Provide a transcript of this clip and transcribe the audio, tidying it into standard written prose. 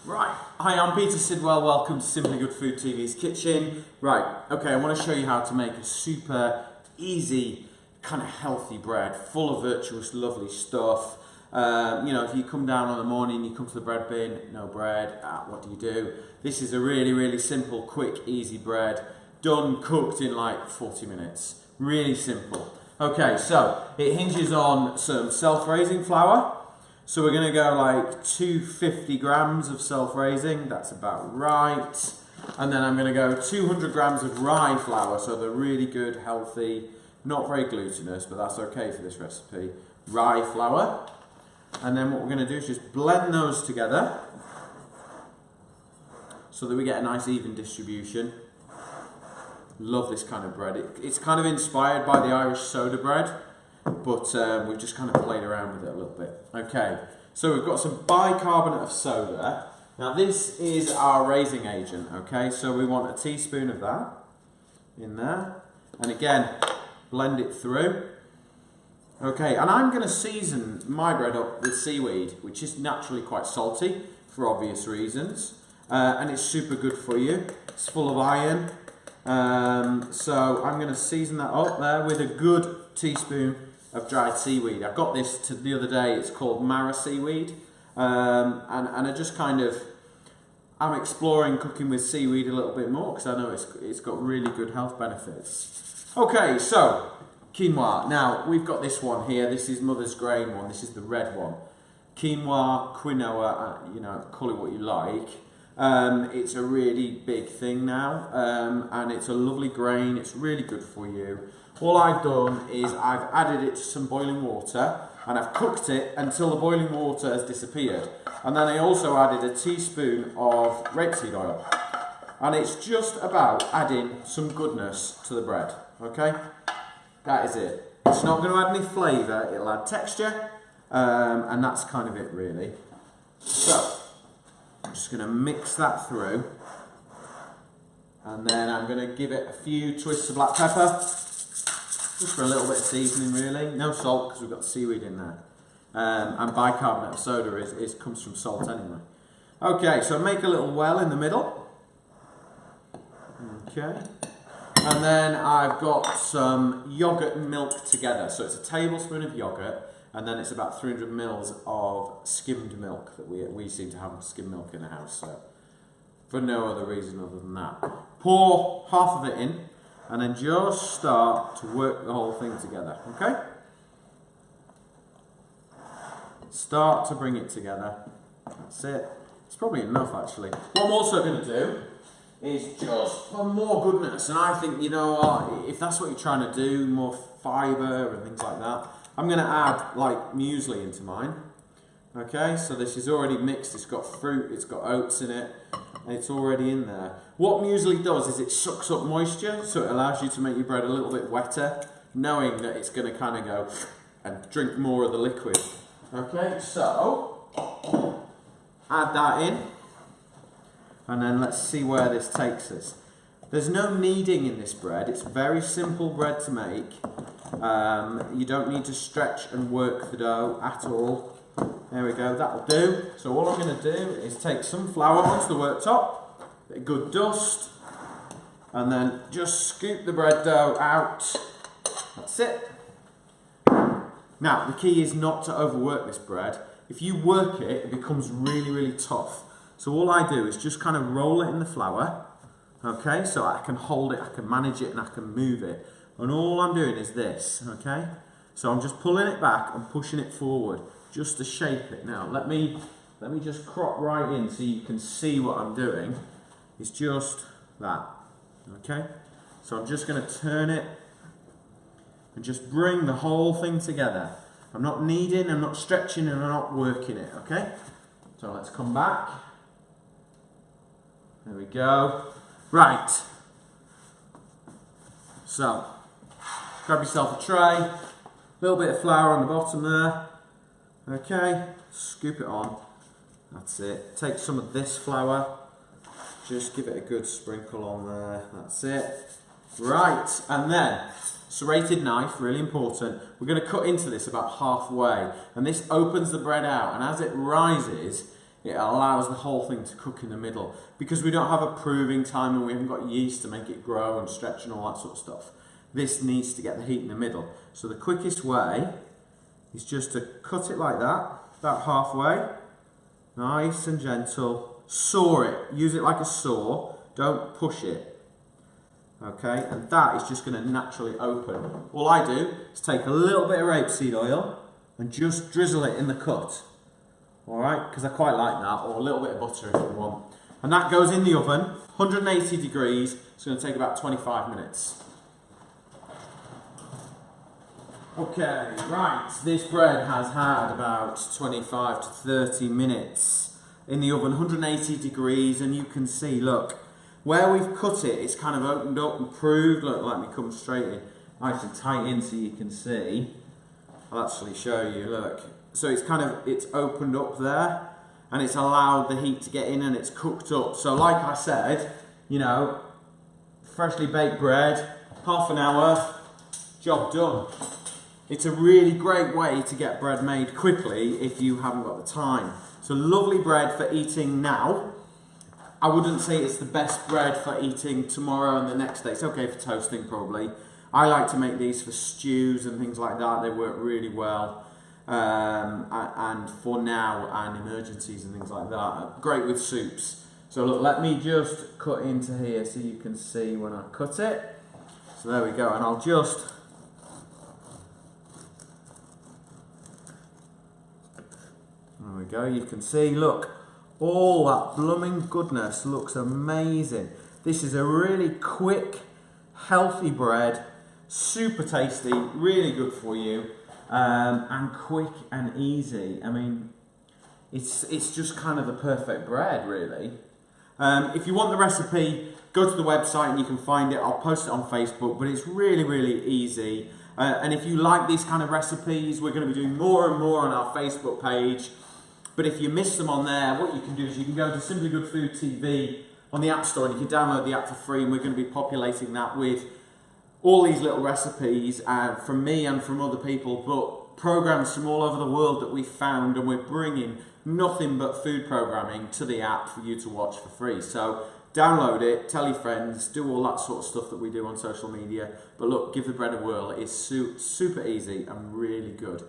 Right, hi, I'm Peter Sidwell, welcome to Simply Good Food TV's kitchen. Right, okay, I want to show you how to make a super easy, kind of healthy bread, full of virtuous, lovely stuff. You know, if you come down on the morning, you come to the bread bin, no bread, what do? This is a really, really simple, quick, easy bread, done, cooked in like 40 minutes. Really simple. Okay, so it hinges on some self-raising flour. So we're going to go like 250 grams of self-raising, that's about right. And then I'm going to go 200 grams of rye flour, so they're really good, healthy, not very glutinous, but that's okay for this recipe. Rye flour. And then what we're going to do is just blend those together so that we get a nice even distribution. Love this kind of bread. It's kind of inspired by the Irish soda bread, but we've just kind of played around with it a little bit. Okay, so we've got some bicarbonate of soda. Now this is our raising agent, okay? So we want a teaspoon of that in there. And again, blend it through. Okay, and I'm going to season my bread up with seaweed, which is naturally quite salty for obvious reasons. And it's super good for you. It's full of iron. So I'm going to season that up there with a good teaspoon of dried seaweed. I got this the other day, it's called Mara seaweed, and I just kind of, I'm exploring cooking with seaweed a little bit more because I know it's got really good health benefits. Okay, so quinoa. Now we've got this one here, this is Mother's Grain one, this is the red one. Quinoa, quinoa, you know, call it what you like. It's a really big thing now, and it's a lovely grain, it's really good for you. All I've done is I've added it to some boiling water and I've cooked it until the boiling water has disappeared. And then I also added a teaspoon of rapeseed oil. And it's just about adding some goodness to the bread, okay? That is it. It's not going to add any flavour, it'll add texture, and that's kind of it really. So, I'm just going to mix that through. And then I'm going to give it a few twists of black pepper. Just for a little bit of seasoning really, no salt because we've got seaweed in there. And bicarbonate of soda comes from salt anyway. Okay, so make a little well in the middle. Okay. And then I've got some yogurt and milk together. So it's a tablespoon of yogurt and then it's about 300 mils of skimmed milk that we seem to have skimmed milk in the house. So for no other reason other than that. Pour half of it in. And then just start to work the whole thing together, okay? Start to bring it together. That's it. It's probably enough actually. What I'm also going to do is just for more goodness, and I think, you know, if that's what you're trying to do, more fibre and things like that, I'm going to add like muesli into mine. Okay, so this is already mixed, it's got fruit, it's got oats in it, and it's already in there. What muesli does is it sucks up moisture, so it allows you to make your bread a little bit wetter, knowing that it's going to kind of go and drink more of the liquid. Okay, so add that in, and then let's see where this takes us. There's no kneading in this bread, it's very simple bread to make. You don't need to stretch and work the dough at all. There we go, that'll do. So all I'm going to do is take some flour onto the worktop, a good dust, and then just scoop the bread dough out. That's it. Now, the key is not to overwork this bread. If you work it, it becomes really, really tough. So all I do is just kind of roll it in the flour, okay? So I can hold it, I can manage it, and I can move it. And all I'm doing is this, okay? So I'm just pulling it back and pushing it forward, just to shape it. Now, let me just crop right in so you can see what I'm doing. It's just that, okay? So I'm just going to turn it and just bring the whole thing together. I'm not kneading, I'm not stretching, and I'm not working it, okay? So let's come back. There we go. Right. So, grab yourself a tray, a little bit of flour on the bottom there. Okay, scoop it on, that's it. Take some of this flour, just give it a good sprinkle on there, that's it. Right, and then serrated knife, really important. We're going to cut into this about halfway, and this opens the bread out, and as it rises, it allows the whole thing to cook in the middle, because we don't have a proving time and we haven't got yeast to make it grow and stretch and all that sort of stuff. This needs to get the heat in the middle. So the quickest way is just to cut it like that, about halfway, nice and gentle. Saw it, use it like a saw, don't push it. Okay, and that is just going to naturally open. All I do is take a little bit of rapeseed oil and just drizzle it in the cut. Alright, because I quite like that, or a little bit of butter if you want. And that goes in the oven, 180 degrees, it's going to take about 25 minutes. Okay, right, this bread has had about 25 to 30 minutes in the oven, 180 degrees, and you can see, look, where we've cut it, it's kind of opened up and proved. Look, let me come straight in, nice and tight in so you can see. I'll actually show you, look. So it's opened up there, and it's allowed the heat to get in and it's cooked up. So like I said, you know, freshly baked bread, half an hour, job done. It's a really great way to get bread made quickly if you haven't got the time. So lovely bread for eating now. I wouldn't say it's the best bread for eating tomorrow and the next day. It's okay for toasting probably. I like to make these for stews and things like that. They work really well. And for now and emergencies and things like that. Great with soups. So look, let me just cut into here so you can see when I cut it. So there we go, and I'll just... There we go, you can see, look, all that blooming goodness looks amazing. This is a really quick, healthy bread, super tasty, really good for you, and quick and easy. I mean, it's just kind of the perfect bread, really. If you want the recipe, go to the website and you can find it. I'll post it on Facebook, but it's really, really easy. And if you like these kind of recipes, we're going to be doing more and more on our Facebook page. But if you miss them on there, what you can do is you can go to Simply Good Food TV on the App Store and you can download the app for free, and we're going to be populating that with all these little recipes from me and from other people, but programs from all over the world that we've found, and we're bringing nothing but food programming to the app for you to watch for free. So download it, tell your friends, do all that sort of stuff that we do on social media. But look, give the bread a whirl. It's super easy and really good.